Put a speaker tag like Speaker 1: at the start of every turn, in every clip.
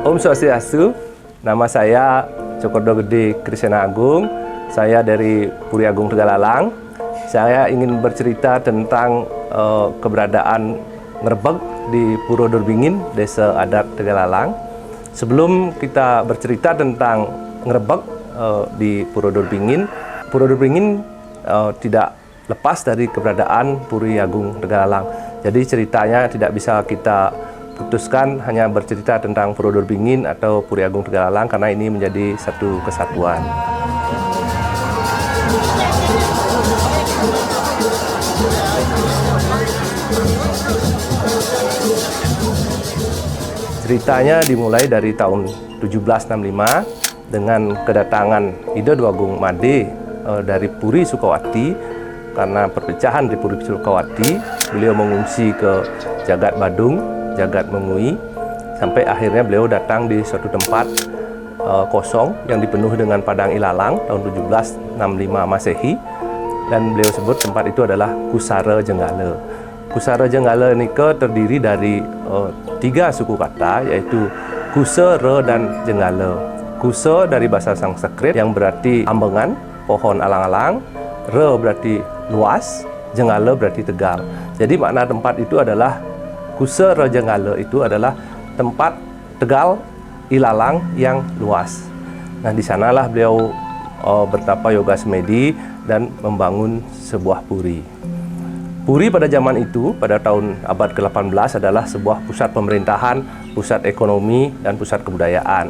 Speaker 1: Om Swastiastu, nama saya Cokordo Gede Krisna Agung. Saya dari Puri Agung Tegalalang. Saya ingin bercerita tentang keberadaan Ngrebeg di Puro Durbingin, Desa Adat Tegalalang. Sebelum kita bercerita tentang Ngrebeg di Puro Durbingin tidak lepas dari keberadaan Puri Agung Tegalalang. Jadi ceritanya tidak bisa kita putuskan hanya bercerita tentang Puro Durbingin atau Puri Agung Tegalalang, karena ini menjadi satu kesatuan. Ceritanya dimulai dari tahun 1765 dengan kedatangan Ida Dua Agung Made dari Puri Sukawati. Karena perpecahan di Puri Sukawati, beliau mengungsi ke Jagat Badung, Jagat Mengui, sampai akhirnya beliau datang di suatu tempat kosong yang dipenuhi dengan padang ilalang tahun 1765 Masehi, dan beliau sebut tempat itu adalah Kusara Jenggala. Kusara Jenggala ini terdiri dari 3 suku kata, yaitu Kusa, Re, dan Jenggala. Kusa dari bahasa Sanskrit yang berarti ambengan, pohon alang-alang. Re berarti luas, Jenggala berarti tegal. Jadi makna tempat itu adalah Kusa Re Jenggala itu adalah tempat tegal ilalang yang luas. Nah, di sanalah beliau bertapa yoga semedi dan membangun sebuah puri. Puri pada zaman itu, pada tahun abad ke-18 adalah sebuah pusat pemerintahan, pusat ekonomi, dan pusat kebudayaan.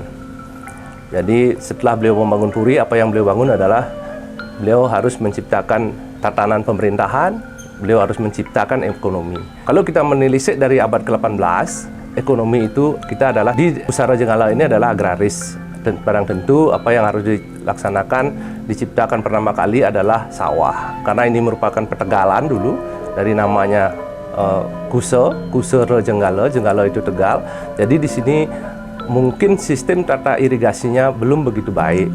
Speaker 1: Jadi setelah beliau membangun puri, apa yang beliau bangun adalah beliau harus menciptakan tatanan pemerintahan, beliau harus menciptakan ekonomi. Kalau kita menelisik dari abad ke-18, ekonomi itu kita adalah di Kusara Jenggala ini adalah agraris. Dan barang tentu apa yang harus dilaksanakan, diciptakan pertama kali adalah sawah. Karena ini merupakan petegalan dulu dari namanya Kusa Re Jenggala, Jenggala itu tegal. Jadi di sini mungkin sistem tata irigasinya belum begitu baik.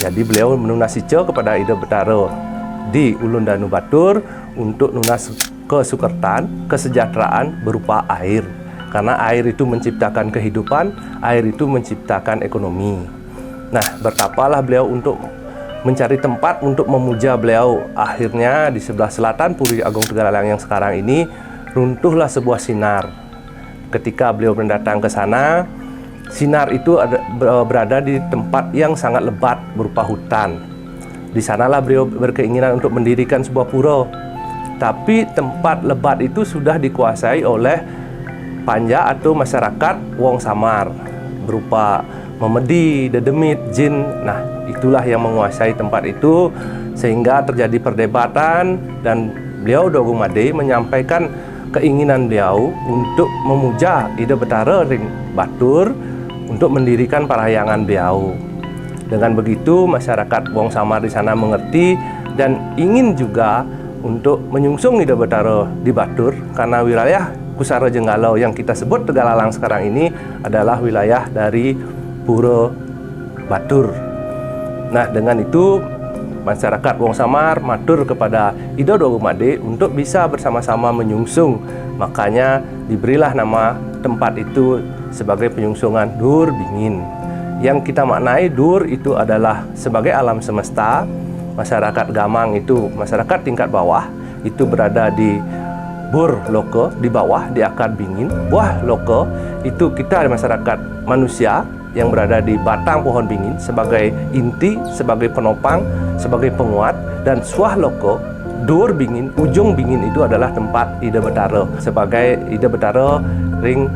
Speaker 1: Jadi beliau menunasi kepada Ida Betara di Ulun Danu Batur untuk nunas kesukertan, kesejahteraan berupa air. Karena air itu menciptakan kehidupan, air itu menciptakan ekonomi. Nah, bertapalah beliau untuk mencari tempat untuk memuja beliau. Akhirnya di sebelah selatan Puri Agung Tegalalang yang sekarang ini runtuhlah sebuah sinar. Ketika beliau mendatang ke sana, sinar itu berada di tempat yang sangat lebat berupa hutan. Di sanalah beliau berkeinginan untuk mendirikan sebuah pura. Tapi tempat lebat itu sudah dikuasai oleh panja atau masyarakat Wong Samar berupa memedi, dedemit, jin. Nah, itulah yang menguasai tempat itu sehingga terjadi perdebatan, dan beliau Dua Agung Made menyampaikan keinginan beliau untuk memuja Ida Betara Ring Batur untuk mendirikan parahyangan beliau. Dengan begitu masyarakat Wong Samar di sana mengerti dan ingin juga untuk menyungsung Ida Betara di Batur, karena wilayah Kusara Jenggala yang kita sebut Tegalalang sekarang ini adalah wilayah dari Pura Batur. Nah, dengan itu masyarakat Wong Samar matur kepada Ida Dua Agung Made untuk bisa bersama-sama menyungsung. Makanya diberilah nama tempat itu sebagai penyungsungan Durbingin. Yang kita maknai Dur itu adalah sebagai alam semesta, masyarakat Gamang itu masyarakat tingkat bawah, itu berada di Bur Loke, di bawah, di akar bingin. Wah Loke itu kita masyarakat manusia yang berada di batang pohon bingin sebagai inti, sebagai penopang, sebagai penguat. Dan Swah Loke, Dur Bingin, ujung bingin itu adalah tempat Ida Betara sebagai Ida Betara Ring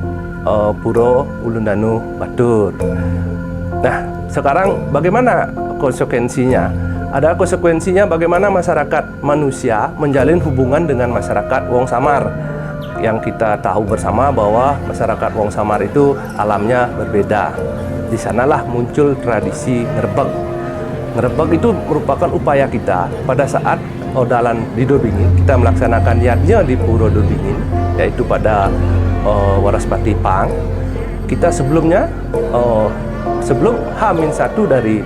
Speaker 1: Puro Ulun Danu Batur. Nah, sekarang bagaimana konsekuensinya? Ada konsekuensinya bagaimana masyarakat manusia menjalin hubungan dengan masyarakat Wong Samar. Yang kita tahu bersama bahwa masyarakat Wong Samar itu alamnya berbeda. Di sanalah muncul tradisi Ngrebeg. Ngrebeg itu merupakan upaya kita pada saat odalan di Durbingin. Kita melaksanakan yatnya di Puro Durbingin, yaitu pada Waraspati Pang. Kita sebelumnya, sebelum H-1 dari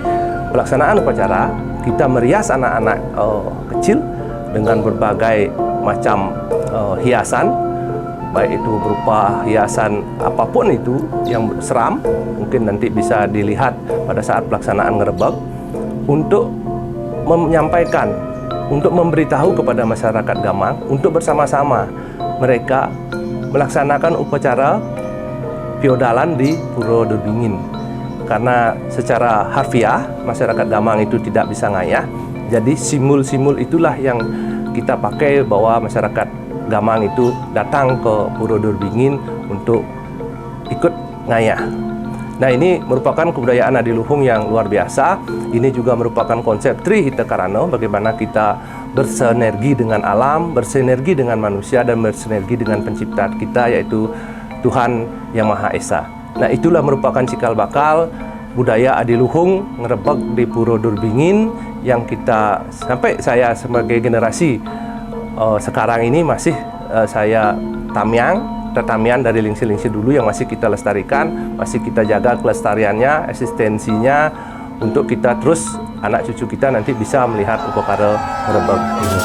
Speaker 1: pelaksanaan upacara, kita merias anak-anak kecil dengan berbagai macam hiasan, baik itu berupa hiasan apapun itu yang seram, mungkin nanti bisa dilihat pada saat pelaksanaan ngerebek, untuk menyampaikan, untuk memberitahu kepada masyarakat Gamang untuk bersama-sama mereka melaksanakan upacara feodalan di Pura Durbingin. Karena secara harfiah masyarakat Gamang itu tidak bisa ngayah, jadi simbol-simbol itulah yang kita pakai bahwa masyarakat Gamang itu datang ke Pura Durbingin untuk ikut ngayah. Nah, ini merupakan kebudayaan adiluhung yang luar biasa. Ini juga merupakan konsep Tri Hita Karana, bagaimana kita bersinergi dengan alam, bersinergi dengan manusia, dan bersinergi dengan pencipta kita, yaitu Tuhan Yang Maha Esa. Nah, itulah merupakan cikal bakal budaya adiluhung ngerebek di Pura Durbingin yang kita, sampai saya sebagai generasi sekarang ini masih saya tamiang dari lingsi-lingsi dulu yang masih kita lestarikan, masih kita jaga kelestariannya, eksistensinya, untuk kita terus anak cucu kita nanti bisa melihat upacara ngerebek ini.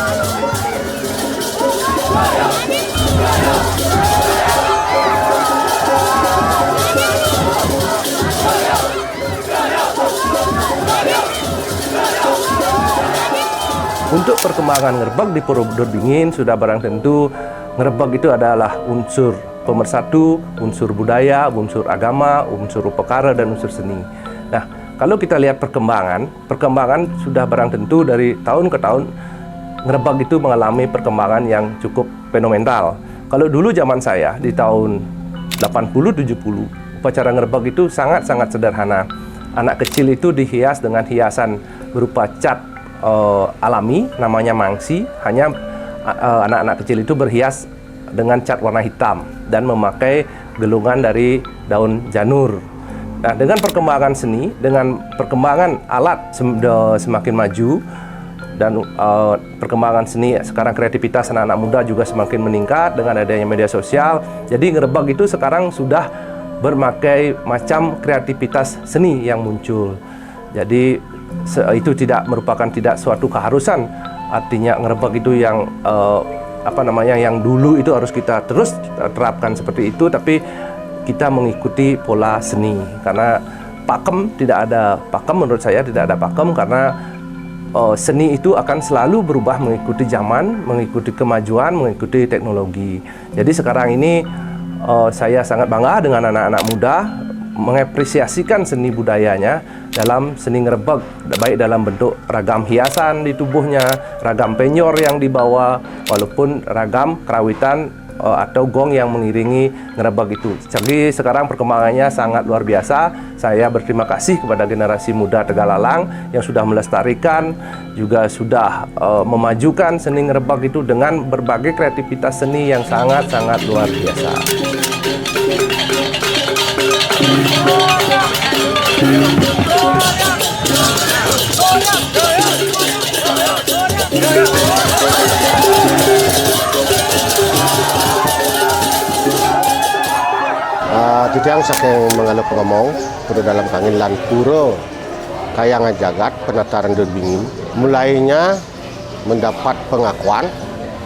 Speaker 1: Untuk perkembangan ngerebek di Pura Durbingin sudah barang tentu ngerebek itu adalah unsur pemersatu, unsur budaya, unsur agama, unsur upakara, dan unsur seni. Nah, kalau kita lihat perkembangan sudah barang tentu dari tahun ke tahun ngerebek itu mengalami perkembangan yang cukup fenomenal. Kalau dulu zaman saya di tahun 80-70, upacara ngerebek itu sangat-sangat sederhana. Anak kecil itu dihias dengan hiasan berupa cat alami namanya mangsi. Hanya anak-anak kecil itu berhias dengan cat warna hitam dan memakai gelungan dari daun janur. Nah, dengan perkembangan seni, dengan perkembangan alat semakin maju, dan perkembangan seni sekarang, kreativitas anak-anak muda juga semakin meningkat dengan adanya media sosial. Jadi ngerebek itu sekarang sudah berbagai macam kreativitas seni yang muncul. Jadi itu tidak merupakan suatu keharusan. Artinya ngerebek itu yang yang dulu itu harus kita terus terapkan seperti itu, tapi kita mengikuti pola seni. Karena pakem tidak ada pakem, menurut saya tidak ada pakem, karena seni itu akan selalu berubah mengikuti zaman, mengikuti kemajuan, mengikuti teknologi. Jadi sekarang ini saya sangat bangga dengan anak-anak muda mengapresiasikan seni budayanya dalam seni ngerebek, baik dalam bentuk ragam hiasan di tubuhnya, ragam penyor yang dibawa, walaupun ragam kerawitan atau gong yang mengiringi ngerebek itu. Jadi sekarang perkembangannya sangat luar biasa. Saya berterima kasih kepada generasi muda Tegalalang yang sudah melestarikan, juga sudah memajukan seni ngerebek itu dengan berbagai kreativitas seni yang sangat-sangat luar biasa.
Speaker 2: Titiang saking mengaluk ngomong pura dalam kangilan pura Kayangan Jagat Penataran Durbingin mulainya mendapat pengakuan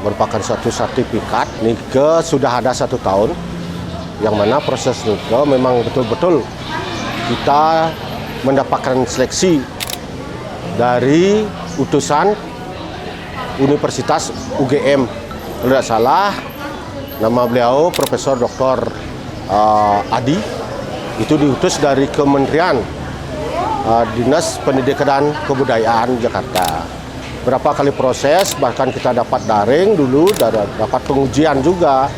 Speaker 2: merupakan suatu sertifikat nike sudah ada 1 tahun, yang mana proses nike memang betul-betul kita mendapatkan seleksi dari utusan Universitas UGM. Kalau tidak salah nama beliau Profesor Dr. Adi, itu diutus dari Kementerian Dinas Pendidikan dan Kebudayaan Jakarta. Berapa kali proses, bahkan kita dapat daring dulu, dapat pengujian juga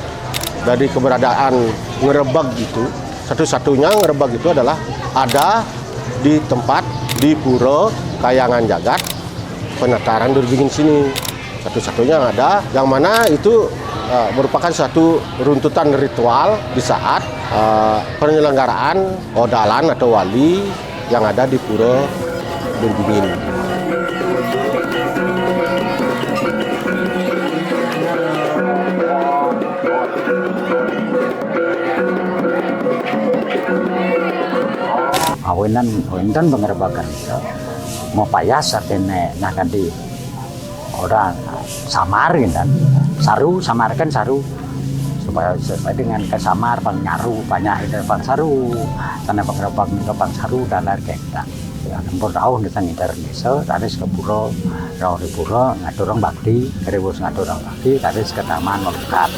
Speaker 2: dari keberadaan ngerebek itu. Satu-satunya ngerebek itu adalah ada di tempat di Pura Kayangan Jagat Penataran Durbingin sini. Satu-satunya yang ada, yang mana itu merupakan suatu runtutan ritual di saat penyelenggaraan odalan atau wali yang ada di Pura Durbingin.
Speaker 3: Awinan pengerebakan mau payas atene nakan di orang samarin dan samarkan saru supaya sesuai dengan kesamar Bang Nyaru banyak ini Bang Saru karena Bang Saru dan lain kita ya nempur tahu kita ngidar desa dari sekepuro rau riburo ngadorong bakti keribus ngadorong bakti dari seketaman melekat.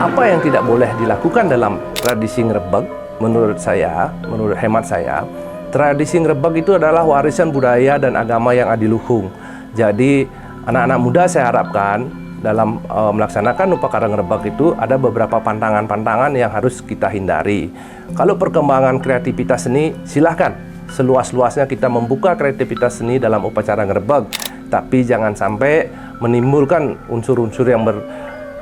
Speaker 1: Apa yang tidak boleh dilakukan dalam tradisi ngrebeg, menurut saya, menurut hemat saya, tradisi ngrebeg itu adalah warisan budaya dan agama yang adiluhung. Jadi anak-anak muda saya harapkan dalam melaksanakan upacara ngrebeg itu ada beberapa pantangan-pantangan yang harus kita hindari. Kalau perkembangan kreativitas seni, silahkan seluas-luasnya kita membuka kreativitas seni dalam upacara ngrebeg, tapi jangan sampai menimbulkan unsur-unsur yang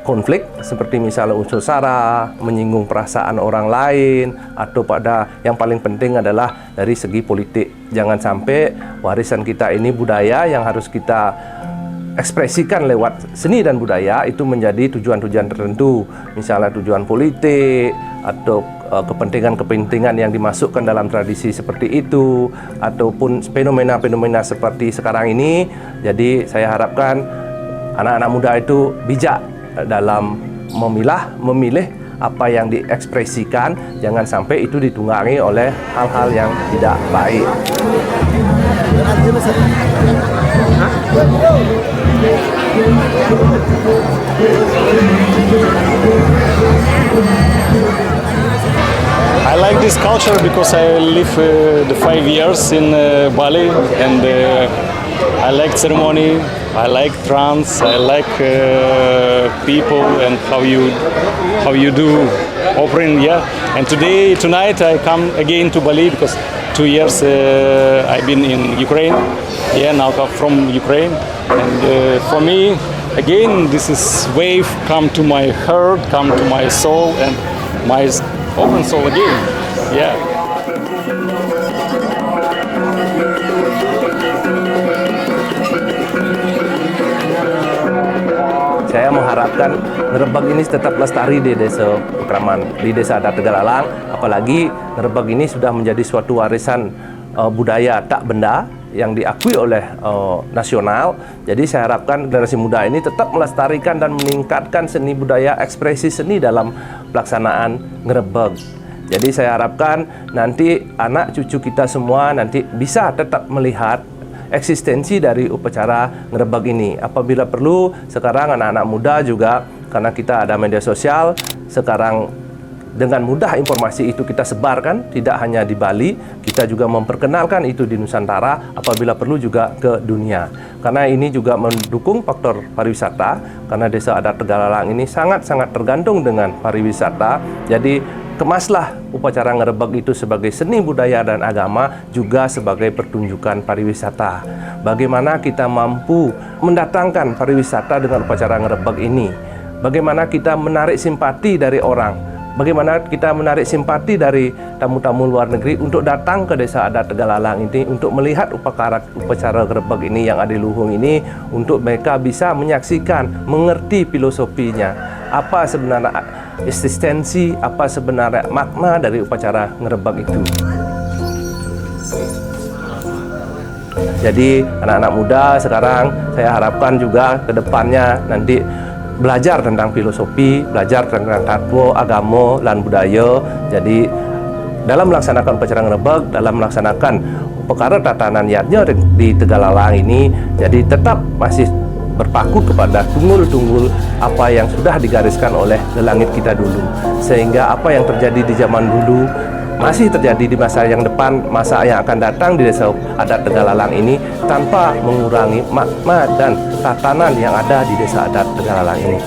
Speaker 1: konflik seperti misalnya unsur sara, menyinggung perasaan orang lain, atau pada yang paling penting adalah dari segi politik. Jangan sampai warisan kita ini budaya yang harus kita ekspresikan lewat seni dan budaya itu menjadi tujuan-tujuan tertentu, misalnya tujuan politik atau kepentingan-kepentingan yang dimasukkan dalam tradisi seperti itu, ataupun fenomena-fenomena seperti sekarang ini. Jadi saya harapkan anak-anak muda itu bijak dalam memilih apa yang diekspresikan, jangan sampai itu ditunggangi oleh hal-hal yang tidak baik.
Speaker 4: I like this culture because I live the 5 years in Bali, and I like ceremony, I like trance, I like people and how you do offering, yeah. And tonight I come again to Bali because 2 years I've been in Ukraine, yeah, now come from Ukraine, and for me again this is wave come to my heart, come to my soul and my open soul again, yeah.
Speaker 1: Saya mengharapkan ngrebeg ini tetap lestari di Desa Pekraman, di Desa Adat Tegalalang. Apalagi ngrebeg ini sudah menjadi suatu warisan budaya tak benda yang diakui oleh nasional. Jadi saya harapkan generasi muda ini tetap melestarikan dan meningkatkan seni budaya, ekspresi seni dalam pelaksanaan ngrebeg. Jadi saya harapkan nanti anak cucu kita semua nanti bisa tetap melihat eksistensi dari upacara ngrebeg ini. Apabila perlu, sekarang anak-anak muda juga, karena kita ada media sosial, sekarang dengan mudah informasi itu kita sebarkan, tidak hanya di Bali, kita juga memperkenalkan itu di Nusantara, apabila perlu juga ke dunia. Karena ini juga mendukung faktor pariwisata, karena Desa Adat Tegalalang ini sangat-sangat tergantung dengan pariwisata. Jadi kemaslah upacara ngrebeg itu sebagai seni budaya dan agama, juga sebagai pertunjukan pariwisata. Bagaimana kita mampu mendatangkan pariwisata dengan upacara ngrebeg ini? Bagaimana kita menarik simpati dari orang? Bagaimana kita menarik simpati dari tamu-tamu luar negeri untuk datang ke Desa Adat Tegalalang ini untuk melihat upacara ngrebeg ini yang adiluhung ini, untuk mereka bisa menyaksikan, mengerti filosofinya, apa sebenarnya eksistensi, apa sebenarnya makna dari upacara ngrebeg itu. Jadi anak-anak muda sekarang saya harapkan juga ke depannya nanti belajar tentang filosofi, belajar tentang tatwa, agama, dan budaya. Jadi dalam melaksanakan upacara ngrebeg, dalam melaksanakan upacara tatanan yatnya di Tegalalang ini, jadi tetap masih berpaku kepada tunggul-tunggul apa yang sudah digariskan oleh lelangit kita dulu. Sehingga apa yang terjadi di zaman dulu masih terjadi di masa yang depan, masa yang akan datang di Desa Adat Tegalalang ini, tanpa mengurangi makna dan tatanan yang ada di Desa Adat Tegalalang ini.